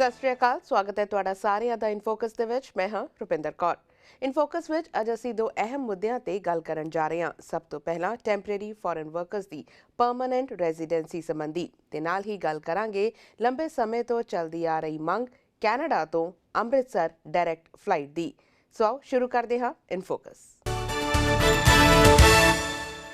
ਸਤਿ ਸ਼੍ਰੀ ਅਕਾਲ, ਸਵਾਗਤ ਹੈ ਤੁਹਾਡਾ ਸਾਰਿਆਂ ਦਾ ਇਨਫੋਕਸ ਦੇ ਵਿੱਚ। ਮੈਂ ਹਾਂ ਰੁਪਿੰਦਰ ਕੌਰ। ਇਨਫੋਕਸ ਵਿੱਚ ਅੱਜ ਅਸੀਂ ਦੋ ਅਹਿਮ ਮੁੱਦਿਆਂ ਤੇ ਗੱਲ ਕਰਨ ਜਾ ਰਹੇ ਹਾਂ। ਸਭ ਤੋਂ ਪਹਿਲਾਂ ਟੈਂਪਰੇਰੀ ਫੋਰਨ ਵਰਕਰਸ ਦੀ ਪਰਮਾਨੈਂਟ ਰੈਜ਼ੀਡੈਂਸੀ ਸੰਬੰਧੀ ਤੇ ਨਾਲ ਹੀ ਗੱਲ ਕਰਾਂਗੇ ਲੰਬੇ ਸਮੇਂ ਤੋਂ ਚੱਲਦੀ ਆ ਰਹੀ ਮੰਗ ਕੈਨੇਡਾ ਤੋਂ ਅੰਮ੍ਰਿਤਸਰ ਡਾਇਰੈਕਟ ਫਲਾਈਟ ਦੀ। ਸੋ ਸ਼ੁਰੂ ਕਰਦੇ ਹਾਂ ਇਨਫੋਕਸ।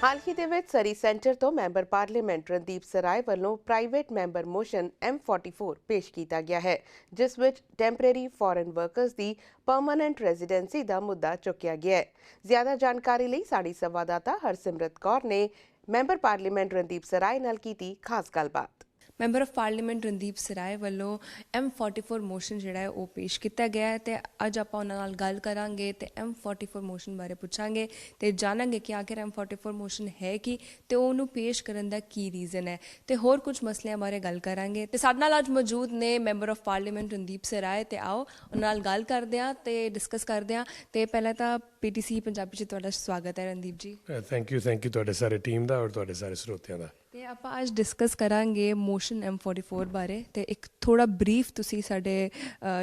ਹਾਲ ਹੀ ਦੇ ਵਿੱਚ ਸਰੀ ਸੈਂਟਰ ਤੋਂ ਮੈਂਬਰ ਪਾਰਲੀਮੈਂਟ ਰਣਦੀਪ ਸਰਾਏ ਵੱਲੋਂ ਪ੍ਰਾਈਵੇਟ ਮੈਂਬਰ ਮੋਸ਼ਨ M44 ਪੇਸ਼ ਕੀਤਾ ਗਿਆ ਹੈ, ਜਿਸ ਵਿੱਚ ਟੈਂਪਰੇਰੀ ਫੋਰਨ ਵਰਕਰਸ ਦੀ ਪਰਮਾਨੈਂਟ ਰੈਜ਼ੀਡੈਂਸੀ ਦਾ ਮੁੱਦਾ ਚੁੱਕਿਆ ਗਿਆ ਹੈ। ਜ਼ਿਆਦਾ ਜਾਣਕਾਰੀ ਲਈ ਸਾਡੀ ਸੰਵਾਦਦਾਤਾ ਹਰਸਿਮਰਤ ਕੌਰ ਨੇ ਮੈਂਬਰ ਪਾਰਲੀਮੈਂਟ ਰਣਦੀਪ ਸਰਾਏ ਨਾਲ ਕੀਤੀ ਖਾਸ ਗੱਲਬਾਤ। ਮੈਂਬਰ ਆਫ ਪਾਰਲੀਮੈਂਟ ਰਣਦੀਪ ਸਰਾਏ ਵੱਲੋਂ M44 ਮੋਸ਼ਨ ਜਿਹੜਾ ਹੈ ਉਹ ਪੇਸ਼ ਕੀਤਾ ਗਿਆ ਹੈ ਤੇ ਅੱਜ ਆਪਾਂ ਉਹਨਾਂ ਨਾਲ ਗੱਲ ਕਰਾਂਗੇ ਤੇ M44 ਮੋਸ਼ਨ ਬਾਰੇ ਪੁੱਛਾਂਗੇ ਤੇ ਜਾਣਾਂਗੇ ਕਿ ਆਖਿਰ M44 ਮੋਸ਼ਨ ਹੈ ਕੀ ਤੇ ਉਹਨੂੰ ਪੇਸ਼ ਕਰਨ ਦਾ ਕੀ ਰੀਜ਼ਨ ਹੈ ਤੇ ਹੋਰ ਕੁਝ ਮਸਲਿਆਂ ਬਾਰੇ ਗੱਲ ਕਰਾਂਗੇ। ਤੇ ਸਾਡੇ ਨਾਲ ਅੱਜ ਮੌਜੂਦ ਨੇ ਮੈਂਬਰ ਆਫ ਪਾਰਲੀਮੈਂਟ ਰਣਦੀਪ ਸਰਾਏ ਤੇ ਆਓ ਉਹਨਾਂ ਨਾਲ ਗੱਲ ਕਰਦੇ ਹਾਂ ਤੇ ਡਿਸਕਸ ਕਰਦੇ ਹਾਂ। ਤੇ ਪਹਿਲਾਂ ਤਾਂ PTC ਪੰਜਾਬੀ 'ਚ ਤੁਹਾਡਾ ਸਵਾਗਤ ਹੈ ਰਣਦੀਪ ਜੀ। ਥੈਂਕ ਯੂ ਤੁਹਾਡੇ ਸਾਰੇ ਟੀਮ ਦਾ ਔਰ ਤੁਹਾਡੇ ਸਾਰੇ ਸਰੋਤਿਆਂ ਦਾ। ਤੇ ਆਪਾਂ ਅੱਜ ਡਿਸਕਸ ਕਰਾਂਗੇ ਮੋਸ਼ਨ M44 ਬਾਰੇ ਤੇ ਇੱਕ ਥੋੜਾ ਬਰੀਫ ਤੁਸੀਂ ਸਾਡੇ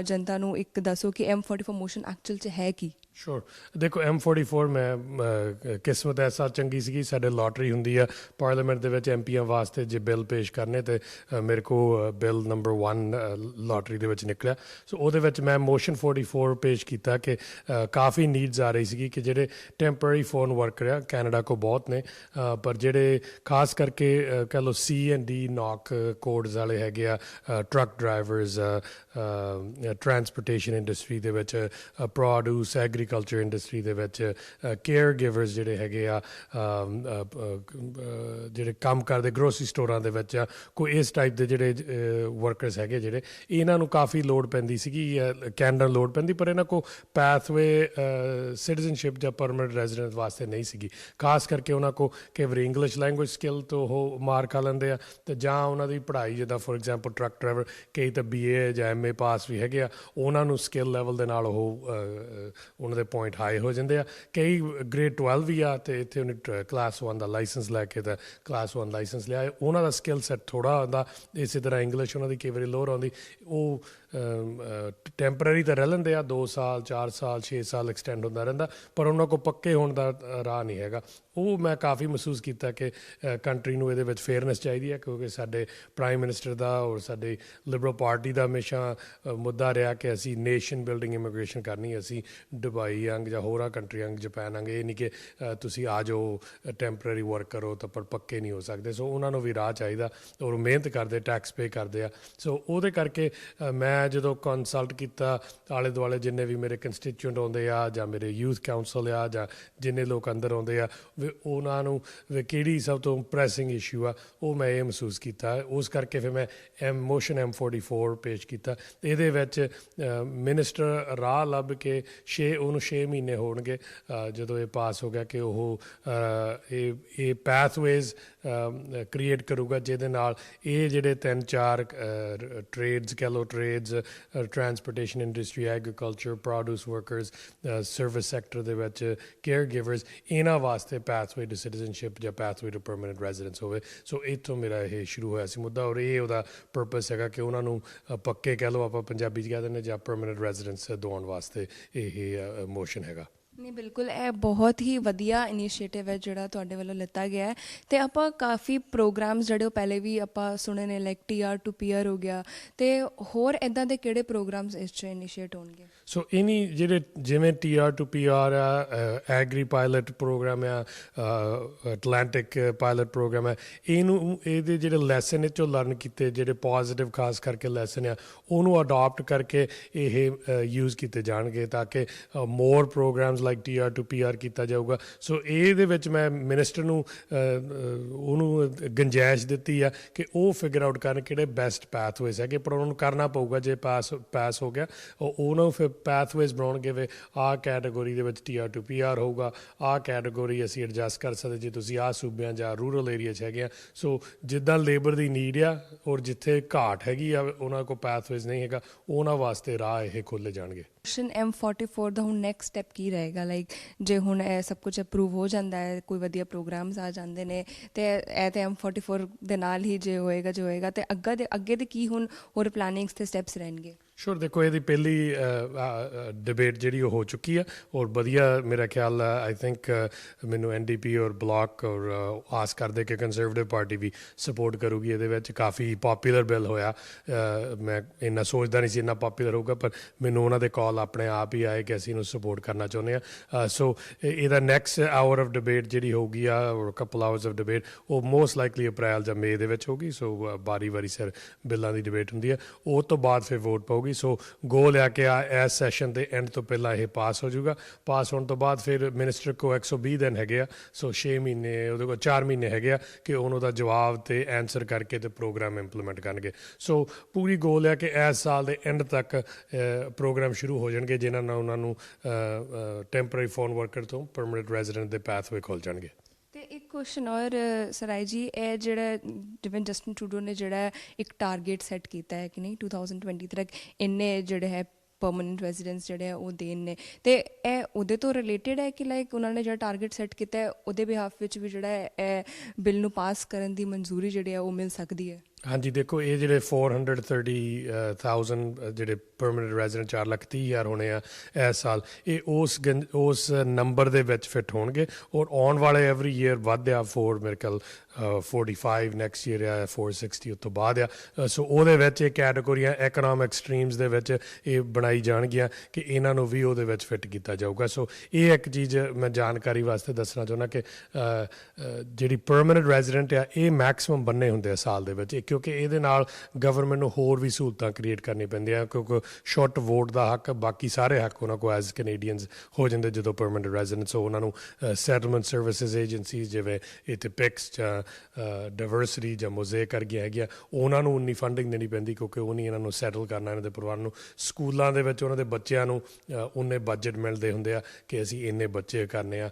ਜਨਤਾ ਨੂੰ ਇੱਕ ਦੱਸੋ ਕਿ M44 ਮੋਸ਼ਨ ਐਕਚੁਅਲ 'ਚ ਹੈ ਕੀ। ਸ਼ੋਰ, ਦੇਖੋ M44 ਮੈਂ ਕਿਸਮਤ ਐਸਾ ਚੰਗੀ ਸੀਗੀ, ਸਾਡੇ ਲੋਟਰੀ ਹੁੰਦੀ ਆ ਪਾਰਲੀਮੈਂਟ ਦੇ ਵਿੱਚ MPਆਂ ਵਾਸਤੇ ਜੇ ਬਿੱਲ ਪੇਸ਼ ਕਰਨੇ ਤੇ ਮੇਰੇ ਕੋਲ ਬਿੱਲ ਨੰਬਰ 1 ਲੋਟਰੀ ਦੇ ਵਿੱਚ ਨਿਕਲਿਆ। ਸੋ ਉਹਦੇ ਵਿੱਚ ਮੈਂ ਮੋਸ਼ਨ 44 ਪੇਸ਼ ਕੀਤਾ ਕਿ ਕਾਫੀ ਨੀਡਸ ਆ ਰਹੀ ਸੀਗੀ ਕਿ ਜਿਹੜੇ ਟੈਂਪਰੇਰੀ ਫੋਰਨ ਵਰਕਰ ਆ ਕੈਨੇਡਾ ਕੋਲ ਬਹੁਤ ਨੇ, ਪਰ ਜਿਹੜੇ ਖਾਸ ਕਰਕੇ ਕਹਿ ਲਓ C&D ਨੌਕ ਕੋਡਸ ਵਾਲੇ ਹੈਗੇ ਆ, ਟਰੱਕ ਡਰਾਈਵਰਸ, ਟਰਾਂਸਪੋਰਟੇਸ਼ਨ ਇੰਡਸਟਰੀ ਦੇ ਵਿੱਚ, ਪ੍ਰੋਡਿਊਸ ਐਗਰੀਕਲਚਰ ਇੰਡਸਟਰੀ ਦੇ ਵਿੱਚ, ਕੇਅਰ ਗਿਵਰਸ ਜਿਹੜੇ ਹੈਗੇ ਆ, ਜਿਹੜੇ ਕੰਮ ਕਰਦੇ ਗਰੋਸਰੀ ਸਟੋਰਾਂ ਦੇ ਵਿੱਚ ਆ, ਕੋਈ ਇਸ ਟਾਈਪ ਦੇ ਜਿਹੜੇ ਵਰਕਰਸ ਹੈਗੇ ਜਿਹੜੇ ਇਹਨਾਂ ਨੂੰ ਕਾਫੀ ਲੋੜ ਪੈਂਦੀ ਸੀਗੀ, ਕੈਨੇਡਾ ਲੋੜ ਪੈਂਦੀ, ਪਰ ਇਹਨਾਂ ਕੋਲ ਪੈਥਵੇ ਸਿਟੀਜ਼ਨਸ਼ਿਪ ਜਾਂ ਪਰਮਨੈਂਟ ਰੈਜ਼ੀਡੈਂਸ ਵਾਸਤੇ ਨਹੀਂ ਸੀਗੀ। ਖਾਸ ਕਰਕੇ ਉਹਨਾਂ ਕੋਲ ਕਈ ਵਾਰੀ ਇੰਗਲਿਸ਼ ਲੈਂਗੁਏਜ ਸਕਿੱਲ ਤੋਂ ਉਹ ਮਾਰ ਖਾ ਲੈਂਦੇ ਆ ਤੇ ਜਾਂ ਉਹਨਾਂ ਦੀ ਪੜ੍ਹਾਈ ਜਿੱਦਾਂ ਫੋਰ ਐਗਜ਼ਾਮਪਲ ਟਰੱਕ ਡਰਾਈਵਰ ਕਈ ਤਾਂ BA ਜਾਂ MA ਪਾਸ ਵੀ ਹੈਗੇ ਆ, ਉਹਨਾਂ ਨੂੰ ਸਕਿੱਲ ਲੈਵਲ ਦੇ ਨਾਲ ਉਹ ਉਹਨਾਂ ਦੇ ਪੁਆਇੰਟ ਹਾਈ ਹੋ ਜਾਂਦੇ ਆ। ਕਈ ਗ੍ਰੇਡ 12 ਵੀ ਆ ਤੇ ਇੱਥੇ ਉਹਨੇ ਕਲਾਸ 1 ਦਾ ਲਾਇਸੈਂਸ ਲੈ ਕੇ ਤਾਂ ਕਲਾਸ 1 ਲਾਇਸੈਂਸ ਲਿਆ, ਉਹਨਾਂ ਦਾ ਸਕਿੱਲ ਸੈੱਟ ਥੋੜ੍ਹਾ ਹੁੰਦਾ। ਇਸੇ ਤਰ੍ਹਾਂ ਇੰਗਲਿਸ਼ ਉਹਨਾਂ ਦੀ ਕਈ ਵਾਰੀ ਲੋਅਰ ਆਉਂਦੀ, ਉਹ ਟੈਂਪਰੇਰੀ ਤਾਂ ਰਹਿ ਲੈਂਦੇ ਆ, 2 ਸਾਲ 4 ਸਾਲ 6 ਸਾਲ ਐਕਸਟੈਂਡ ਹੁੰਦਾ ਰਹਿੰਦਾ, ਪਰ ਉਹਨਾਂ ਕੋਲ ਪੱਕੇ ਹੋਣ ਦਾ ਰਾਹ ਨਹੀਂ ਹੈਗਾ। ਉਹ ਮੈਂ ਕਾਫੀ ਮਹਿਸੂਸ ਕੀਤਾ ਕਿ ਕੰਟਰੀ ਨੂੰ ਇਹਦੇ ਵਿੱਚ ਫੇਅਰਨੈਸ ਚਾਹੀਦੀ ਹੈ, ਕਿਉਂਕਿ ਸਾਡੇ ਪ੍ਰਾਈਮ ਮਿਨਿਸਟਰ ਦਾ ਔਰ ਸਾਡੀ ਲਿਬਰਲ ਪਾਰਟੀ ਦਾ ਹਮੇਸ਼ਾ ਮੁੱਦਾ ਰਿਹਾ ਕਿ ਅਸੀਂ ਨੇਸ਼ਨ ਬਿਲਡਿੰਗ ਇਮੀਗ੍ਰੇਸ਼ਨ ਕਰਨੀ, ਅਸੀਂ ਦੁਬਈ ਅੰਗ ਜਾਂ ਹੋਰਾਂ ਕੰਟਰੀਆਂ ਅੰਗ, ਜਾਪਾਨ ਅੰਗ, ਇਹ ਨਹੀਂ ਕਿ ਤੁਸੀਂ ਆ ਜਾਓ ਟੈਂਪਰੇਰੀ ਵਰਕ ਕਰੋ ਤਾਂ ਪਰ ਪੱਕੇ ਨਹੀਂ ਹੋ ਸਕਦੇ। ਸੋ ਉਹਨਾਂ ਨੂੰ ਵੀ ਰਾਹ ਚਾਹੀਦਾ ਔਰ ਮਿਹਨਤ ਕਰਦੇ, ਟੈਕਸ ਪੇ ਕਰਦੇ ਆ। ਸੋ ਉਹਦੇ ਕਰਕੇ ਮੈਂ ਜਦੋਂ ਕੰਸਲਟ ਕੀਤਾ ਆਲੇ ਦੁਆਲੇ ਜਿੰਨੇ ਵੀ ਮੇਰੇ ਕੰਸਟੀਚੂਐਂਟ ਆਉਂਦੇ ਆ ਜਾਂ ਮੇਰੇ ਯੂਥ ਕਾਊਂਸਲ ਆ ਜਾਂ ਜਿੰਨੇ ਲੋਕ ਅੰਦਰ ਆਉਂਦੇ ਆ, ਉਹਨਾਂ ਨੂੰ ਕਿਹੜੀ ਸਭ ਤੋਂ ਪ੍ਰੈਸਿੰਗ ਇਸ਼ੂ ਆ ਉਹ ਮੈਂ ਇਹ ਮਹਿਸੂਸ ਕੀਤਾ। ਉਸ ਕਰਕੇ ਫਿਰ ਮੈਂ ਮੋਸ਼ਨ M44 ਪੇਸ਼ ਕੀਤਾ। ਇਹਦੇ ਵਿੱਚ ਮਿਨਿਸਟਰ ਰਾਹ ਲੱਭ ਕੇ ਉਹਨੂੰ 6 ਮਹੀਨੇ ਹੋਣਗੇ ਜਦੋਂ ਇਹ ਪਾਸ ਹੋ ਗਿਆ ਕਿ ਉਹ ਇਹ ਪੈਥਵੇਜ਼ ਕ੍ਰੀਏਟ ਕਰੂਗਾ ਜਿਹਦੇ ਨਾਲ ਇਹ ਜਿਹੜੇ 3-4 ਟ੍ਰੇਡਸ ਕਹਿ ਲਓ, trades, transportation industry, agriculture, produce workers, service sector ਦੇ ਵਿੱਚ ਕੇਅਰ ਗਿਵਰਸ, ਇਹਨਾਂ ਵਾਸਤੇ ਪੈਥਵੇ ਟੂ ਸਿਟੀਜ਼ਨਸ਼ਿਪ ਜਾਂ ਪੈਥਵੇ ਟੂ ਪਰਮਾਨੈਂਟ ਰੈਜ਼ੀਡੈਂਸ ਹੋਵੇ। ਸੋ ਇੱਥੋਂ ਮੇਰਾ ਇਹ ਸ਼ੁਰੂ ਹੋਇਆ ਸੀ ਮੁੱਦਾ ਔਰ ਇਹ ਉਹਦਾ ਪਰਪਸ ਹੈਗਾ ਕਿ ਉਹਨਾਂ ਨੂੰ ਪੱਕੇ ਕਹਿ ਲਓ, ਆਪਾਂ ਪੰਜਾਬੀ 'ਚ ਕਹਿ ਦਿੰਦੇ ਜਾਂ ਪਰਮਾਨੈਂਟ ਰੈਜ਼ੀਡੈਂਸ ਦਿਵਾਉਣ ਵਾਸਤੇ ਇਹ ਮੋਸ਼ਨ ਹੈਗਾ। ਨਹੀਂ, ਬਿਲਕੁਲ ਇਹ ਬਹੁਤ ਹੀ ਵਧੀਆ ਇਨੀਸ਼ੀਏਟਿਵ ਹੈ ਜਿਹੜਾ ਤੁਹਾਡੇ ਵੱਲੋਂ ਲਿੱਤਾ ਗਿਆ ਹੈ। ਅਤੇ ਆਪਾਂ ਕਾਫੀ ਪ੍ਰੋਗਰਾਮਸ ਜਿਹੜੇ ਉਹ ਪਹਿਲੇ ਵੀ ਆਪਾਂ ਸੁਣੇ ਨੇ, ਲਾਈਕ TR to PR ਹੋ ਗਿਆ, ਅਤੇ ਹੋਰ ਇੱਦਾਂ ਦੇ ਕਿਹੜੇ ਪ੍ਰੋਗਰਾਮਸ ਇਸ 'ਚ ਇਨੀਸ਼ੀਏਟ ਹੋਣਗੇ? ਸੋ ਇਹਨੀ ਜਿਹੜੇ ਜਿਵੇਂ TR to PR ਆ, ਐਗਰੀ ਪਾਇਲਟ ਪ੍ਰੋਗਰਾਮ ਆ, ਅਟਲਾਂਟਿਕ ਪਾਇਲਟ ਪ੍ਰੋਗਰਾਮ ਹੈ, ਇਹਦੇ ਜਿਹੜੇ ਲੈਸਨ ਇਹ 'ਚੋਂ ਲਰਨ ਕੀਤੇ, ਜਿਹੜੇ ਪੋਜ਼ੀਟਿਵ ਖਾਸ ਕਰਕੇ ਲੈਸਨ ਆ, ਉਹਨੂੰ ਅਡੋਪਟ ਕਰਕੇ ਇਹ ਯੂਜ਼ ਕੀਤੇ ਜਾਣਗੇ ਤਾਂ ਕਿ more programmes like TR to PR ਕੀਤਾ ਜਾਊਗਾ। ਸੋ ਇਹਦੇ ਵਿੱਚ ਮੈਂ ਮਿਨਿਸਟਰ ਨੂੰ ਉਹਨੂੰ ਗੁੰਜਾਇਸ਼ ਦਿੱਤੀ ਆ ਕਿ ਉਹ ਫਿਗਰ ਆਊਟ ਕਰਨ ਕਿਹੜੇ ਬੈਸਟ ਪੈਥਵੇਜ਼ ਹੈਗੇ, ਪਰ ਉਹਨਾਂ ਨੂੰ ਕਰਨਾ ਪਊਗਾ ਜੇ ਪਾਸ ਹੋ ਗਿਆ ਉਹਨੂੰ ਫਿਰ ਪੈਥਵੇਜ਼ ਬਣਾਉਣਗੇ ਵੀ ਆਹ ਕੈਟੇਗੋਰੀ ਦੇ ਵਿੱਚ TR to PR ਹੋਊਗਾ, ਆਹ ਕੈਟੇਗੋਰੀ ਅਸੀਂ ਐਡਜਸਟ ਕਰ ਸਕਦੇ ਜੇ ਤੁਸੀਂ ਆਹ ਸੂਬਿਆਂ ਜਾਂ ਰੂਰਲ ਏਰੀਆ 'ਚ ਹੈਗੇ ਆ। ਸੋ ਜਿੱਦਾਂ ਲੇਬਰ ਦੀ ਨੀਡ ਆ ਔਰ ਜਿੱਥੇ ਘਾਟ ਹੈਗੀ ਆ ਉਹਨਾਂ ਕੋਲ ਪੈਥਵੇਜ਼ ਨਹੀਂ ਹੈਗਾ, ਉਹਨਾਂ ਵਾਸਤੇ ਰਾਹ ਇਹ ਖੋਲ੍ਹੇ ਜਾਣਗੇ। ਮਿਸ਼ਨ M44 ਦਾ ਹੁਣ ਨੈਕਸਟ ਸਟੈਪ ਕੀ ਰਹੇਗਾ? ਲਾਈਕ ਜੇ ਹੁਣ ਇਹ ਸਭ ਕੁਝ ਅਪਰੂਵ ਹੋ ਜਾਂਦਾ ਹੈ, ਕੋਈ ਵਧੀਆ ਪ੍ਰੋਗਰਾਮਸ ਆ ਜਾਂਦੇ ਨੇ, ਤੇ ਇਹ ਤੇ M44 ਦੇ ਨਾਲ ਹੀ ਜੇ ਹੋਏਗਾ ਤੇ ਅੱਗੇ ਦੇ ਕੀ ਹੁਣ ਹੋਰ ਪਲੈਨਿੰਗਸ ਤੇ ਸਟੈਪਸ ਰਹਿਣਗੇ? ਸ਼ੋਰ, ਦੇਖੋ ਇਹਦੀ ਪਹਿਲੀ ਡਿਬੇਟ ਜਿਹੜੀ ਉਹ ਹੋ ਚੁੱਕੀ ਆ ਔਰ ਵਧੀਆ ਮੇਰਾ ਖਿਆਲ ਆਈ ਥਿੰਕ ਮੈਨੂੰ NDP ਔਰ ਬਲਾਕ ਔਰ ਆਸ ਕਰਦੇ ਕਿ ਕੰਜ਼ਰਵੇਟਿਵ ਪਾਰਟੀ ਵੀ ਸਪੋਰਟ ਕਰੂਗੀ ਇਹਦੇ ਵਿੱਚ। ਕਾਫੀ ਪੋਪੂਲਰ ਬਿੱਲ ਹੋਇਆ, ਮੈਂ ਇੰਨਾ ਸੋਚਦਾ ਨਹੀਂ ਸੀ ਇੰਨਾ ਪੋਪੂਲਰ ਹੋਊਗਾ, ਪਰ ਮੈਨੂੰ ਉਹਨਾਂ ਦੇ ਕਾਲ ਆਪਣੇ ਆਪ ਹੀ ਆਏ ਕਿ ਅਸੀਂ ਇਹਨੂੰ ਸਪੋਰਟ ਕਰਨਾ ਚਾਹੁੰਦੇ ਹਾਂ। ਸੋ ਇਹਦਾ ਨੈਕਸਟ ਆਵਰ ਆਫ ਡਿਬੇਟ ਜਿਹੜੀ ਹੋਊਗੀ ਆ ਔਰ ਕਪਲ ਆਵਰਸ ਆਫ ਡਿਬੇਟ ਉਹ ਮੋਸਟ ਲਾਈਕਲੀ ਅਪ੍ਰੈਲ ਜਾਂ ਮਈ ਦੇ ਵਿੱਚ ਹੋਊਗੀ। ਸੋ ਵਾਰੀ ਸਿਰ ਬਿੱਲਾਂ ਦੀ ਡਿਬੇਟ ਹੁੰਦੀ ਹੈ, ਉਹ ਤੋਂ ਬਾਅਦ ਫਿਰ ਵੋਟ ਪਾਊਗੀ। ਸੋ ਗੋਲ ਆ ਕਿ ਇਸ ਸੈਸ਼ਨ ਦੇ ਐਂਡ ਤੋਂ ਪਹਿਲਾਂ ਇਹ ਪਾਸ ਹੋ ਜਾਊਗਾ। ਪਾਸ ਹੋਣ ਤੋਂ ਬਾਅਦ ਫਿਰ ਮਿਨਿਸਟਰ ਕੋਲ 120 ਦਿਨ ਹੈਗੇ ਆ, ਸੋ 6 ਮਹੀਨੇ ਉਹਦੇ ਕੋਲ 4 ਮਹੀਨੇ ਹੈਗੇ ਆ ਕਿ ਉਹਨੂੰ ਦਾ ਜਵਾਬ ਤੇ ਆਨਸਰ ਕਰਕੇ ਤੇ ਪ੍ਰੋਗਰਾਮ ਇੰਪਲੀਮੈਂਟ ਕਰਨਗੇ। ਸੋ ਪੂਰੀ ਗੋਲ ਆ ਕਿ ਇਸ ਸਾਲ ਦੇ ਐਂਡ ਤੱਕ ਪ੍ਰੋਗਰਾਮ ਸ਼ੁਰੂ ਹੋ ਜਾਣਗੇ ਜਿਨ੍ਹਾਂ ਨਾਲ ਉਹਨਾਂ ਨੂੰ ਟੈਂਪਰੇਰੀ ਫੋਰਨ ਵਰਕਰ ਤੋਂ ਪਰਮਾਨੈਂਟ ਰੈਜ਼ੀਡੈਂਟ ਦੇ ਪਾਥਵੇ ਖੁੱਲ੍ਹ ਜਾਣਗੇ। ਤੇ ਇੱਕ ਕੁਐਸਚਨ ਔਰ ਸਰਾਈ ਜੀ, ਇਹ ਜਿਹੜਾ ਜਿਵੇਂ ਜਸਟਿਨ ਟਰੂਡੋ ਨੇ ਜਿਹੜਾ ਇੱਕ ਟਾਰਗੇਟ ਸੈੱਟ ਕੀਤਾ ਹੈ ਕਿ ਨਹੀਂ 2020 ਤੱਕ ਇੰਨੇ ਜਿਹੜੇ ਹੈ ਪਰਮਾਨੈਂਟ ਰੈਜ਼ੀਡੈਂਟਸ ਜਿਹੜੇ ਆ ਉਹ ਦੇਣ ਨੇ, ਤੇ ਇਹ ਉਹਦੇ ਤੋਂ ਰਿਲੇਟਡ ਹੈ ਕਿ ਲਾਈਕ ਉਹਨਾਂ ਨੇ ਜਿਹੜਾ ਟਾਰਗੇਟ ਸੈੱਟ ਕੀਤਾ ਹੈ ਉਹਦੇ ਬਿਹਾਫ ਵਿੱਚ ਵੀ ਜਿਹੜਾ ਇਹ ਬਿੱਲ ਨੂੰ ਪਾਸ ਕਰਨ ਦੀ ਮਨਜ਼ੂਰੀ ਜਿਹੜੀ ਆ ਉਹ ਮਿਲ ਸਕਦੀ ਹੈ? ਹਾਂਜੀ, ਦੇਖੋ ਇਹ ਜਿਹੜੇ 430,000 ਜਿਹੜੇ ਪਰਮਾਨੈਂਟ ਰੈਜ਼ੀਡੈਂਟ 4,30,000 ਹੋਣੇ ਆ ਇਸ ਸਾਲ, ਇਹ ਉਸ ਨੰਬਰ ਦੇ ਵਿੱਚ ਫਿੱਟ ਹੋਣਗੇ ਔਰ ਆਉਣ ਵਾਲੇ ਐਵਰੀ ਈਅਰ ਵੱਧ ਆ। ਮੇਰੇ ਖਿਆਲ 45 ਨੈਕਸਟ ਈਅਰ ਆ, 460 ਉਸ ਤੋਂ ਬਾਅਦ ਆ। ਸੋ ਉਹਦੇ ਵਿੱਚ ਇਹ ਕੈਟੇਗੋਰੀਆਂ ਐਕਨੋਮਿਕ ਸਟਰੀਮਸ ਦੇ ਵਿੱਚ ਇਹ ਬਣਾਈ ਜਾਣਗੀਆਂ ਕਿ ਇਹਨਾਂ ਨੂੰ ਵੀ ਉਹਦੇ ਵਿੱਚ ਫਿੱਟ ਕੀਤਾ ਜਾਊਗਾ। ਸੋ ਇਹ ਇੱਕ ਚੀਜ਼ ਮੈਂ ਜਾਣਕਾਰੀ ਵਾਸਤੇ ਦੱਸਣਾ ਚਾਹੁੰਦਾ ਕਿ ਜਿਹੜੀ ਪਰਮਾਨੈਂਟ ਰੈਜ਼ੀਡੈਂਟ ਆ ਇਹ ਮੈਕਸੀਮਮ ਬੰਨੇ ਹੁੰਦੇ ਆ ਸਾਲ ਦੇ ਵਿੱਚ, ਕਿਉਂਕਿ ਇਹਦੇ ਨਾਲ ਗਵਰਨਮੈਂਟ ਨੂੰ ਹੋਰ ਵੀ ਸਹੂਲਤਾਂ ਕ੍ਰੀਏਟ ਕਰਨੀਆਂ ਪੈਂਦੀਆਂ, ਕਿਉਂਕਿ ਸ਼ਾਰਟ ਵੋਟ ਦਾ ਹੱਕ, ਬਾਕੀ ਸਾਰੇ ਹੱਕ ਉਹਨਾਂ ਕੋਲ ਐਜ਼ ਕੈਨੇਡੀਅਨਸ ਹੋ ਜਾਂਦੇ ਜਦੋਂ ਪਰਮਾਨੈਂਟ ਰੈਜ਼ੀਡੈਂਟਸ। ਉਹਨਾਂ ਨੂੰ ਸੈਟਲਮੈਂਟ ਸਰਵਿਸਿਜ਼ ਏਜੰਸੀਜ਼ ਜਿਵੇਂ ਇੱਥੇ ਪਿਕਸ ਜਾਂ ਡਾਇਵਰਸਿਟੀ ਜਾਂ ਮੋਜ਼ੇਕ ਵਰਗੀਆਂ ਹੈਗੀਆਂ, ਉਹਨਾਂ ਨੂੰ ਉਨੀ ਫੰਡਿੰਗ ਦੇਣੀ ਪੈਂਦੀ ਕਿਉਂਕਿ ਉਹ ਨਹੀਂ ਇਹਨਾਂ ਨੂੰ ਸੈਟਲ ਕਰਨਾ ਇਹਨਾਂ ਦੇ ਪਰਿਵਾਰ ਨੂੰ। ਸਕੂਲਾਂ ਦੇ ਵਿੱਚ ਉਹਨਾਂ ਦੇ ਬੱਚਿਆਂ ਨੂੰ ਉਨੇ ਬਜਟ ਮਿਲਦੇ ਹੁੰਦੇ ਆ ਕਿ ਅਸੀਂ ਇੰਨੇ ਬੱਚੇ ਕਰਨੇ ਆ।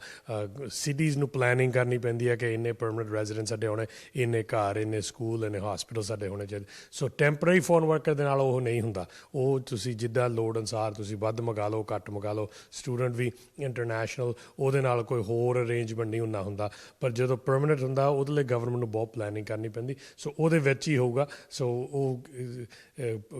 ਸਿਟੀਜ਼ ਨੂੰ ਪਲੈਨਿੰਗ ਕਰਨੀ ਪੈਂਦੀ ਹੈ ਕਿ ਇੰਨੇ ਪਰਮਾਨੈਂਟ ਰੈਜ਼ੀਡੈਂਟ ਸਾਡੇ ਹੋਣੇ, ਇੰਨੇ ਘਰ, ਇੰਨੇ ਸਕੂਲ, ਇੰਨੇ ਹਸਪੀਟਲ ਸਾਡੇ ਹੋਣੇ ਚਾਹੀਦੇ। ਸੋ ਟੈਂਪਰੇਰੀ ਫੋਰਨ ਵਰਕਰ ਦੇ ਨਾਲ ਉਹ ਨਹੀਂ ਹੁੰਦਾ, ਉਹ ਤੁਸੀਂ ਜਿੱਦਾਂ ਲੋੜ ਅਨੁਸਾਰ ਤੁਸੀਂ ਵੱਧ ਮੰਗਾ ਲਓ, ਘੱਟ ਮੰਗਾ ਲਓ। ਸਟੂਡੈਂਟ ਵੀ ਇੰਟਰਨੈਸ਼ਨਲ, ਉਹਦੇ ਨਾਲ ਕੋਈ ਹੋਰ ਅਰੇਂਜਮੈਂਟ ਨਹੀਂ ਹੁੰਦਾ। ਪਰ ਜਦੋਂ ਪਰਮਾਨੈਂਟ ਹੁੰਦਾ ਉਹਦੇ ਲਈ ਗਵਰਨਮੈਂਟ ਨੂੰ ਬਹੁਤ ਪਲੈਨਿੰਗ ਕਰਨੀ ਪੈਂਦੀ। ਸੋ ਉਹਦੇ ਵਿੱਚ ਹੀ ਹੋਊਗਾ। ਸੋ ਉਹ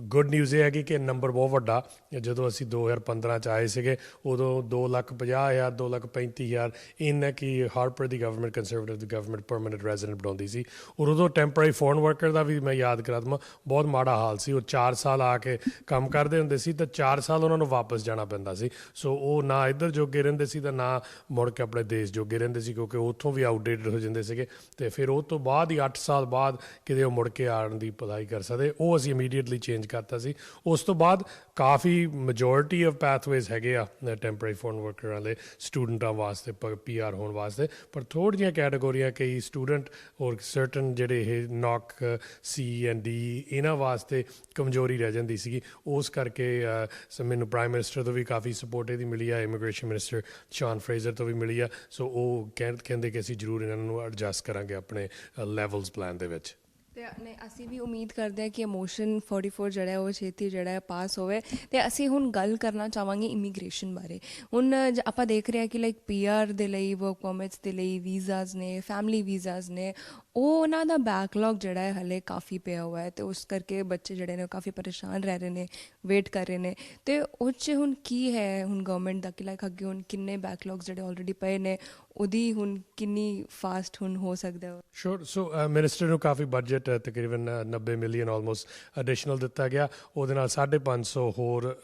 ਗੁੱਡ ਨਿਊਜ਼ ਇਹ ਹੈਗੀ ਕਿ ਨੰਬਰ ਬਹੁਤ ਵੱਡਾ। ਜਦੋਂ ਅਸੀਂ 2015 'ਚ ਆਏ ਸੀਗੇ ਉਦੋਂ 2,50,000 2,35,000 ਇੰਨਾ ਕਿ ਹਾਰਪਰ ਦੀ ਗਵਰਨਮੈਂਟ, ਕੰਜ਼ਰਵੇਟਿਵ ਦੀ ਗਵਰਨਮੈਂਟ ਪਰਮਾਨੈਂਟ ਰੈਜ਼ੀਡੈਂਟ ਬਣਾਉਂਦੀ ਸੀ। ਔਰ ਉਦੋਂ ਟੈਂਪਰੇਰੀ ਫੋਰਨ ਵਰਕਰ ਦਾ ਵੀ ਮੈਂ ਯਾਦ ਕਰਾ ਦੇਵਾਂ ਬਹੁਤ ਮਾੜਾ ਹਾਲ ਸੀ। ਉਹ 4 ਸਾਲ ਆ ਕੇ ਕੰਮ ਕਰਦੇ ਹੁੰਦੇ ਸੀ ਤਾਂ 4 ਸਾਲ ਉਹਨਾਂ ਨੂੰ ਵਾਪਸ ਜਾਣਾ ਪੈਂਦਾ ਸੀ। ਸੋ ਉਹ ਨਾ ਇੱਧਰ ਜੋਗੇ ਰਹਿੰਦੇ ਸੀ ਤਾਂ ਨਾ ਮੁੜ ਕੇ ਆਪਣੇ ਦੇਸ਼ ਜੋਗੇ ਰਹਿੰਦੇ ਸੀ, ਕਿਉਂਕਿ ਉੱਥੋਂ ਵੀ ਆਊਟਡੇਟਡ ਹੋ ਜਾਂਦੇ ਸੀਗੇ। ਅਤੇ ਫਿਰ ਉਹ ਤੋਂ ਬਾਅਦ ਹੀ 8 ਸਾਲ ਬਾਅਦ ਕਿਤੇ ਉਹ ਮੁੜ ਕੇ ਆਉਣ ਦੀ ਅਪਲਾਈ ਕਰ ਸਕਦੇ, ਉਹ ਅਸੀਂ ਇਮੀਡੀਏਟਲੀ ਚੇਂਜ ਕਰਤਾ ਸੀ। ਉਸ ਤੋਂ ਬਾਅਦ ਕਾਫੀ ਮੈਜੋਰਿਟੀ ਆਫ ਪੈਥਵੇਜ਼ ਹੈਗੇ ਆ ਟੈਂਪਰੇਰੀ ਫੋਰਨ ਵਰਕਰਾਂ ਦੇ, ਸਟੂਡੈਂਟਾਂ ਵਾਸਤੇ, PR ਹੋਣ ਵਾਸਤੇ। ਪਰ ਥੋੜ੍ਹੀਆਂ ਕੈਟੇਗੋਰੀਆਂ, ਕਈ ਸਟੂਡੈਂਟ ਔਰ ਸਰਟਨ ਜਿਹੜੇ ਇਹ NOC, C and D ਇਹਨਾਂ ਵਾਸਤੇ ਕਮਜ਼ੋਰੀ ਰਹਿ ਜਾਂਦੀ ਸੀਗੀ। ਉਸ ਕਰਕੇ ਮੈਨੂੰ ਪ੍ਰਾਈਮ ਮਿਨਿਸਟਰ ਤੋਂ ਵੀ ਕਾਫੀ ਸਪੋਰਟ ਇਹਦੀ ਮਿਲੀ ਆ, ਇਮੀਗ੍ਰੇਸ਼ਨ ਮਿਨਿਸਟਰ ਸ਼ਾਨ ਫਰੇਜ਼ਰ ਤੋਂ ਵੀ ਮਿਲੀ ਆ। ਸੋ ਉਹ ਕਹਿੰਦੇ ਕਿ ਅਸੀਂ ਜ਼ਰੂਰ ਇਹਨਾਂ ਨੂੰ ਐਡਜਸਟ ਕਰਾਂਗੇ ਆਪਣੇ ਲੈਵਲਸ ਪਲਾਨ ਦੇ ਵਿੱਚ। ਅਤੇ ਅਸੀਂ ਵੀ ਉਮੀਦ ਕਰਦੇ ਹਾਂ ਕਿ ਮੋਸ਼ਨ 44 ਜਿਹੜਾ ਉਹ ਛੇਤੀ ਜਿਹੜਾ ਪਾਸ ਹੋਵੇ। ਅਤੇ ਅਸੀਂ ਹੁਣ ਗੱਲ ਕਰਨਾ ਚਾਹਾਂਗੇ ਇਮੀਗ੍ਰੇਸ਼ਨ ਬਾਰੇ। ਹੁਣ ਆਪਾਂ ਦੇਖ ਰਹੇ ਹਾਂ ਕਿ ਲਾਈਕ PR ਦੇ ਲਈ, ਵਰਕ ਪਰਮਿਟਸ ਦੇ ਲਈ ਵੀਜ਼ਾਜ਼ ਨੇ, ਫੈਮਿਲੀ ਵੀਜ਼ਾਜ਼ ਨੇ, ਉਹ ਉਹਨਾਂ ਦਾ ਬੈਕਲੌਗ ਜਿਹੜਾ ਹੈ ਹਾਲੇ ਕਾਫੀ ਪਿਆ ਹੋਇਆ ਹੈ, ਅਤੇ ਉਸ ਕਰਕੇ ਬੱਚੇ ਜਿਹੜੇ ਨੇ ਉਹ ਕਾਫੀ ਪਰੇਸ਼ਾਨ ਰਹਿ ਰਹੇ ਨੇ, ਵੇਟ ਕਰ ਰਹੇ ਨੇ। ਅਤੇ ਉਹ 'ਚ ਹੁਣ ਕੀ ਹੈ ਹੁਣ ਗਵਰਨਮੈਂਟ ਦਾ ਕਿ ਲਾਈਕ ਅੱਗੇ ਹੁਣ ਕਿੰਨੇ ਬੈਕਲੌਗਸ ਜਿਹੜੇ ਆਲਰੇਡੀ ਪਏ ਨੇ, ਉਹਦੀ ਹੁਣ ਕਿੰਨੀ ਫਾਸਟ ਹੁਣ ਹੋ ਸਕਦਾ? ਸ਼ੋਰ। ਸੋ ਮਿਨਿਸਟਰ ਨੂੰ ਕਾਫੀ ਬਜਟ ਤਕਰੀਬਨ 90 ਮਿਲੀਅਨ ਆਲਮੋਸਟ ਐਡੀਸ਼ਨਲ ਦਿੱਤਾ ਗਿਆ। ਉਹਦੇ ਨਾਲ 550 ਹੋਰ